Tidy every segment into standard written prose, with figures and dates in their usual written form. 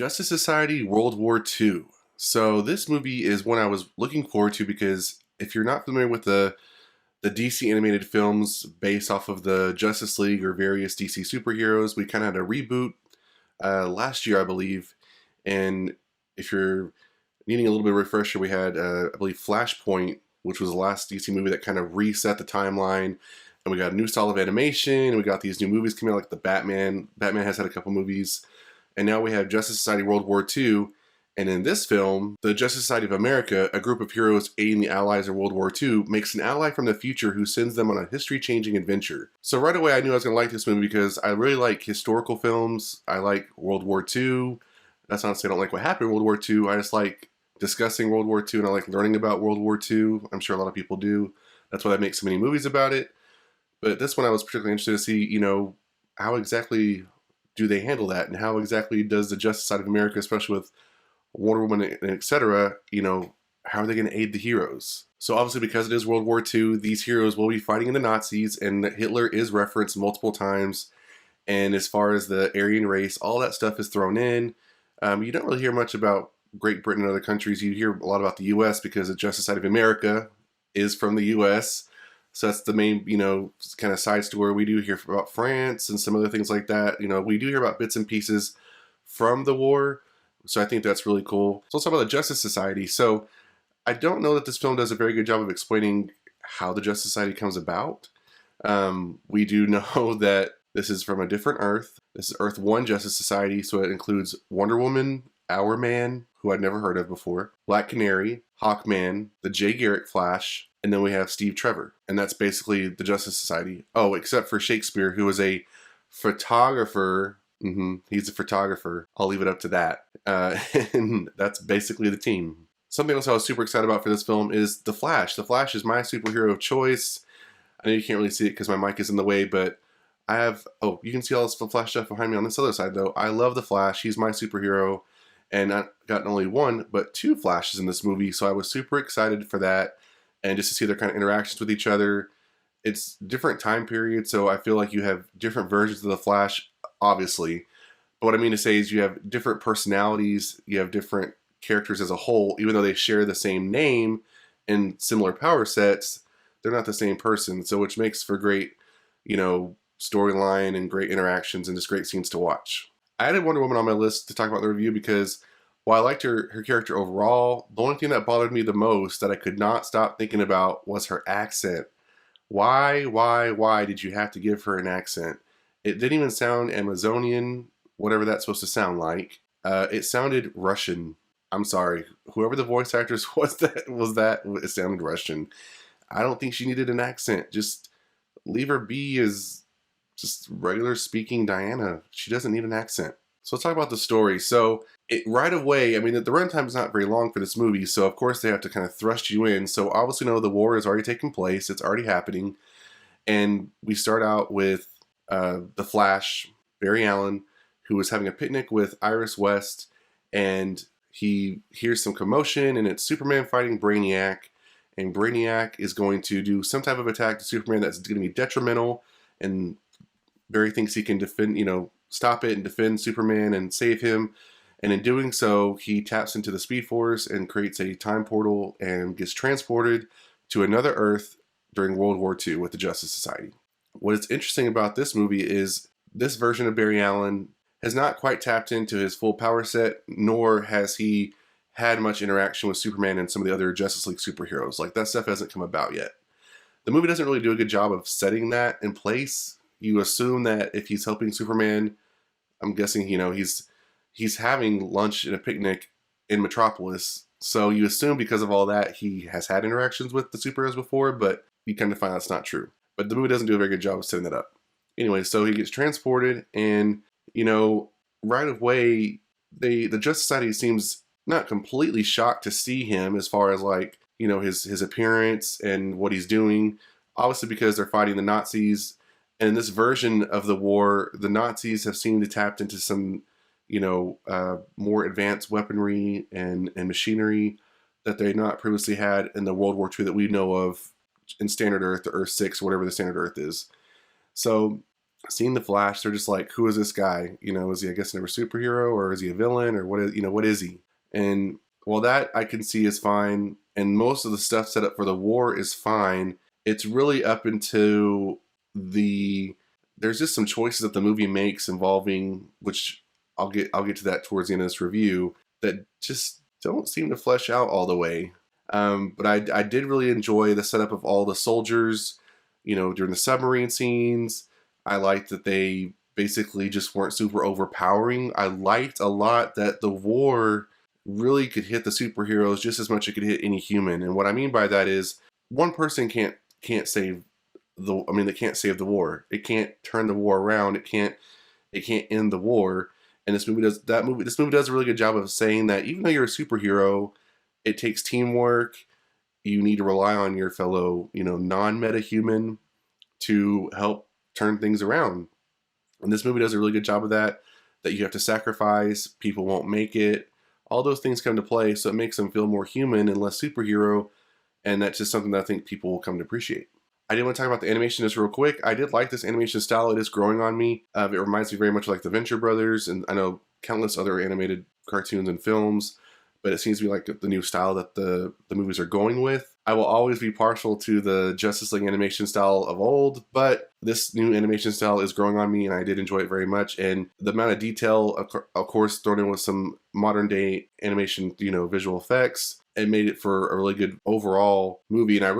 Justice Society World War II. So this movie is one I was looking forward to because if you're not familiar with the DC animated films based off of the Justice League or various DC superheroes, we kind of had a reboot last year, I believe. And if you're needing a little bit of refresher, we had, I believe, Flashpoint, which was the last DC movie that kind of reset the timeline. And we got a new style of animation, and we got these new movies coming out, like the Batman. Batman has had a couple movies. And now we have Justice Society World War II. And in this film, the Justice Society of America, a group of heroes aiding the Allies in World War II, makes an ally from the future who sends them on a history-changing adventure. So right away, I knew I was going to like this movie because I really like historical films. I like World War II. That's not to say I don't like what happened in World War II. I just like discussing World War II, and I like learning about World War II. I'm sure a lot of people do. That's why they make so many movies about it. But this one I was particularly interested to see, how exactly do they handle that, and how exactly does the Justice Society of America, especially with Wonder Woman and etc., how are they going to aid the heroes? So obviously, because it is World War II, these heroes will be fighting the Nazis, and Hitler is referenced multiple times. And as far as the Aryan race, all that stuff is thrown in. You don't really hear much about Great Britain and other countries. You hear a lot about the U.S. because the Justice Society of America is from the U.S., so that's the main, kind of side story. We do hear about France and some other things like that. We do hear about bits and pieces from the war. So I think that's really cool. So let's talk about the Justice Society. So I don't know that this film does a very good job of explaining how the Justice Society comes about. We do know that this is from a different Earth. This is Earth 1 Justice Society. So it includes Wonder Woman, Hourman, who I'd never heard of before, Black Canary, Hawkman, the Jay Garrick Flash, and then we have Steve Trevor. And that's basically the Justice Society. Oh, except for Shakespeare, who is a photographer. He's a photographer. I'll leave it up to that. And that's basically the team. Something else I was super excited about for this film is The Flash. The Flash is my superhero of choice. I know you can't really see it because my mic is in the way, but I have... Oh, you can see all this Flash stuff behind me on this other side, though. I love The Flash. He's my superhero. And I got not only one, but two Flashes in this movie, so I was super excited for that. And just to see their kind of interactions with each other. It's different time periods, so I feel like you have different versions of the Flash, obviously. But what I mean to say is you have different personalities, you have different characters as a whole, even though they share the same name and similar power sets, they're not the same person. So which makes for great, storyline and great interactions and just great scenes to watch. I added Wonder Woman on my list to talk about the review because while I liked her character overall, the only thing that bothered me the most that I could not stop thinking about was her accent. Why did you have to give her an accent? It didn't even sound Amazonian, whatever that's supposed to sound like. It sounded Russian. I'm sorry. Whoever the voice actress was, it sounded Russian. I don't think she needed an accent. Just leave her be as just regular speaking Diana. She doesn't need an accent. So let's talk about the story. So right away, the runtime is not very long for this movie, so of course they have to kind of thrust you in. So obviously, the war has already taken place. It's already happening. And we start out with the Flash, Barry Allen, who is having a picnic with Iris West, and he hears some commotion, and it's Superman fighting Brainiac, and Brainiac is going to do some type of attack to Superman that's going to be detrimental, and Barry thinks he can defend, stop it and defend Superman and save him. And in doing so, he taps into the Speed Force and creates a time portal and gets transported to another Earth during World War II with the Justice Society. What is interesting about this movie is this version of Barry Allen has not quite tapped into his full power set, nor has he had much interaction with Superman and some of the other Justice League superheroes. Like, that stuff hasn't come about yet. The movie doesn't really do a good job of setting that in place. You assume that if he's helping Superman, I'm guessing, he's having lunch and a picnic in Metropolis. So you assume because of all that, he has had interactions with the superheroes before, but you kind of find that's not true. But the movie doesn't do a very good job of setting that up. Anyway, so he gets transported, and, right away, the Justice Society seems not completely shocked to see him as far as, his appearance and what he's doing. Obviously because they're fighting the Nazis. And in this version of the war, the Nazis have seemed to tap into some, more advanced weaponry and machinery that they not previously had in the World War II that we know of in Standard Earth or Earth 6, whatever the Standard Earth is. So seeing the Flash, they're just like, who is this guy? You know, is he, I guess, never a superhero, or is he a villain, or what is, you know, what is he? And well, that I can see is fine, and most of the stuff set up for the war is fine. It's really up into the there's just some choices that the movie makes involving, which I'll get to that towards the end of this review, that just don't seem to flesh out all the way. But I did really enjoy the setup of all the soldiers, you know, during the submarine scenes. I liked that they basically just weren't super overpowering. I liked a lot that the war really could hit the superheroes just as much as it could hit any human. And what I mean by that is one person can't save they can't save the war. It can't turn the war around. It can't end the war. And this movie does a really good job of saying that even though you're a superhero, it takes teamwork. You need to rely on your fellow, you know, non-meta human to help turn things around. And this movie does a really good job of that. That you have to sacrifice, people won't make it. All those things come to play, so it makes them feel more human and less superhero. And that's just something that I think people will come to appreciate. I did want to talk about the animation just real quick. I did like this animation style. It is growing on me. It reminds me very much like the Venture Brothers, and I know countless other animated cartoons and films, but it seems to be like the new style that the movies are going with. I will always be partial to the Justice League animation style of old, but this new animation style is growing on me, and I did enjoy it very much. And the amount of detail, of course, thrown in with some modern day animation, you know, visual effects, it made it for a really good overall movie. And I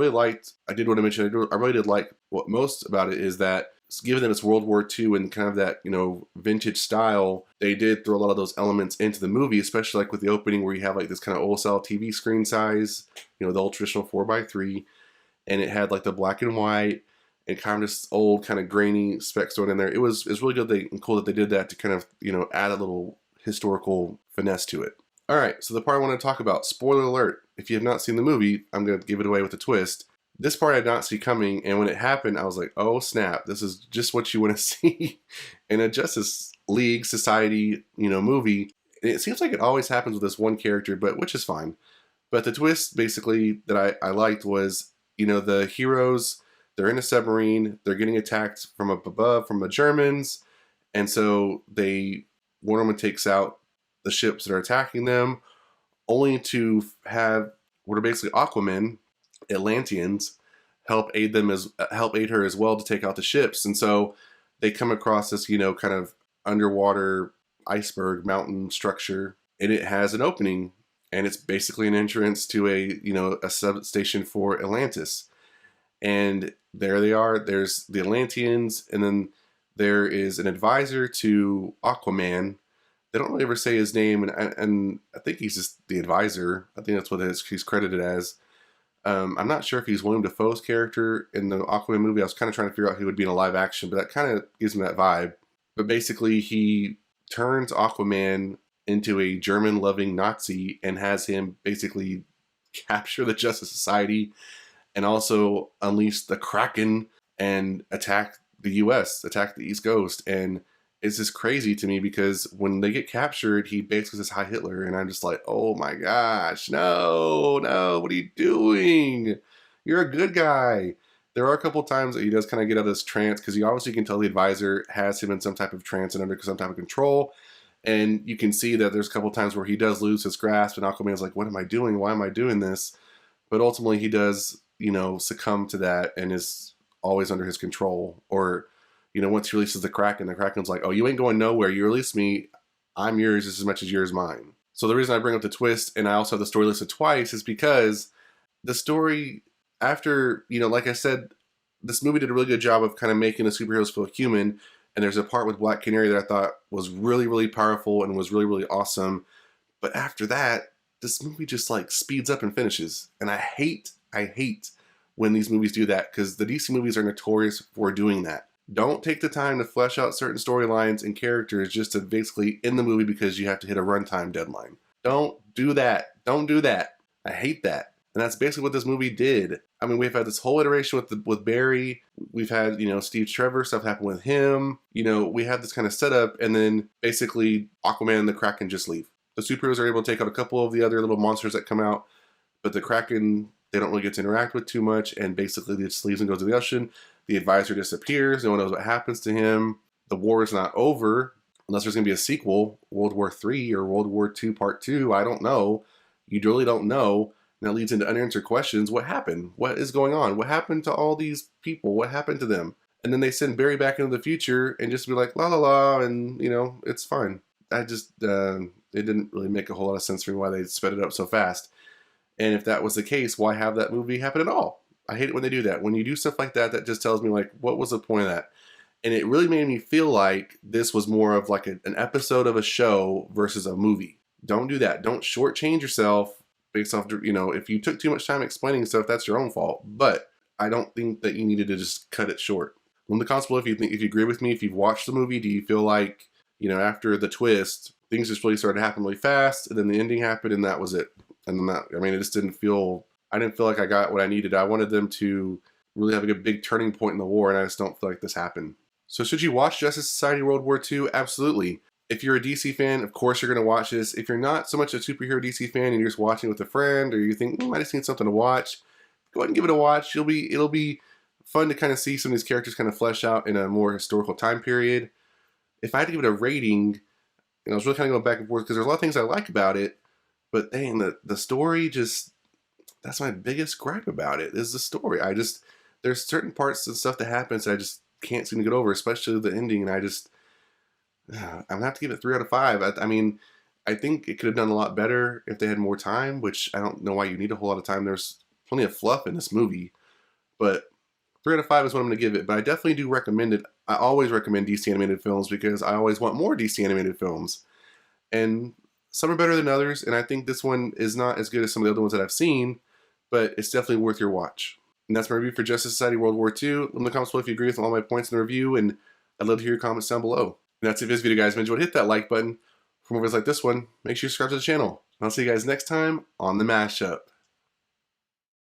did want to mention, I really did like what most about it is that given that it's World War II and kind of that, you know, vintage style, they did throw a lot of those elements into the movie, especially like with the opening where you have like this kind of old style TV screen size, you know, the old traditional 4:3, and it had like the black and white and kind of this old kind of grainy specs thrown in there. It's really good and cool that they did that to kind of, you know, add a little historical finesse to it. All right, so the part I want to talk about, spoiler alert, if you have not seen the movie, I'm going to give it away with a twist. This part I did not see coming, and when it happened, I was like, oh snap, this is just what you want to see in a Justice League Society, you know, movie. And it seems like it always happens with this one character, which is fine. But the twist, basically, that I liked was, you know, the heroes, they're in a submarine, they're getting attacked from up above, from the Germans, and so Wonder Woman takes out the ships that are attacking them, only to have what are basically Aquaman, Atlanteans, help aid her as well to take out the ships. And so they come across this, you know, kind of underwater iceberg mountain structure, and it has an opening, and it's basically an entrance to a substation for Atlantis. And there they are. There's the Atlanteans, and then there is an advisor to Aquaman. They don't really ever say his name, and I think he's just the advisor. I think that's what he's credited as. I'm not sure if he's William Dafoe's character in the Aquaman movie. I was kind of trying to figure out who would be in a live action, but that kind of gives me that vibe. But basically, he turns Aquaman into a German-loving Nazi and has him basically capture the Justice Society and also unleash the Kraken and attack the U.S., attack the East Coast. And it's just crazy to me because when they get captured, he basically says Hi Hitler, and I'm just like, oh my gosh, no, what are you doing? You're a good guy. There are a couple times that he does kind of get out of this trance because you obviously can tell the advisor has him in some type of trance and under some type of control, and you can see that there's a couple times where he does lose his grasp, and Aquaman's like, what am I doing? Why am I doing this? But ultimately, he does, you know, succumb to that and is always under his control, or you know, once he releases the Kraken's like, oh, you ain't going nowhere. You release me, I'm yours just as much as yours mine. So the reason I bring up the twist, and I also have the story listed twice, is because the story, after, you know, like I said, this movie did a really good job of kind of making the superheroes feel human, and there's a part with Black Canary that I thought was really, really powerful and was really, really awesome. But after that, this movie just like speeds up and finishes. And I hate when these movies do that, because the DC movies are notorious for doing that. Don't take the time to flesh out certain storylines and characters just to basically end the movie because you have to hit a runtime deadline. Don't do that. Don't do that. I hate that. And that's basically what this movie did. I mean, we've had this whole iteration with Barry. We've had, you know, Steve Trevor, stuff happen with him. You know, we have this kind of setup, and then basically Aquaman and the Kraken just leave. The superheroes are able to take out a couple of the other little monsters that come out, but the Kraken, they don't really get to interact with too much, and basically it just leaves and goes to the ocean. The advisor disappears. No one knows what happens to him. The war is not over unless there's going to be a sequel, World War III or World War II Part 2. I don't know. You really don't know. And that leads into unanswered questions. What happened? What is going on? What happened to all these people? What happened to them? And then they send Barry back into the future and just be like, la la la, and, it's fine. I just, it didn't really make a whole lot of sense for me why they sped it up so fast. And if that was the case, why have that movie happen at all? I hate it when they do that. When you do stuff like that, that just tells me, like, what was the point of that? And it really made me feel like this was more of like an episode of a show versus a movie. Don't do that. Don't shortchange yourself based off, if you took too much time explaining stuff, that's your own fault. But I don't think that you needed to just cut it short. Let the constable, if you agree with me, if you've watched the movie, do you feel like, after the twist, things just really started to happen really fast, and then the ending happened, and that was it? And then it just didn't feel, I didn't feel like I got what I needed. I wanted them to really have a big turning point in the war, and I just don't feel like this happened. So should you watch Justice Society World War II? Absolutely. If you're a DC fan, of course you're going to watch this. If you're not so much a superhero DC fan and you're just watching with a friend, or you think, I just need something to watch, go ahead and give it a watch. It'll be fun to kind of see some of these characters kind of flesh out in a more historical time period. If I had to give it a rating, I was really kind of going back and forth because there's a lot of things I like about it, but dang, the story just, that's my biggest gripe about it, is the story. There's certain parts and stuff that happens that I just can't seem to get over, especially the ending, and I'm gonna have to give it 3 out of 5. I think it could have done a lot better if they had more time, which I don't know why you need a whole lot of time. There's plenty of fluff in this movie, but 3 out of 5 is what I'm going to give it. But I definitely do recommend it. I always recommend DC animated films because I always want more DC animated films, and some are better than others, and I think this one is not as good as some of the other ones that I've seen, but it's definitely worth your watch. And that's my review for Justice Society World War II. Let me in the comments below if you agree with all my points in the review, and I'd love to hear your comments down below. And that's it for this video, guys. If you enjoyed, hit that like button. For more videos like this one, make sure you subscribe to the channel. And I'll see you guys next time on the Mashup.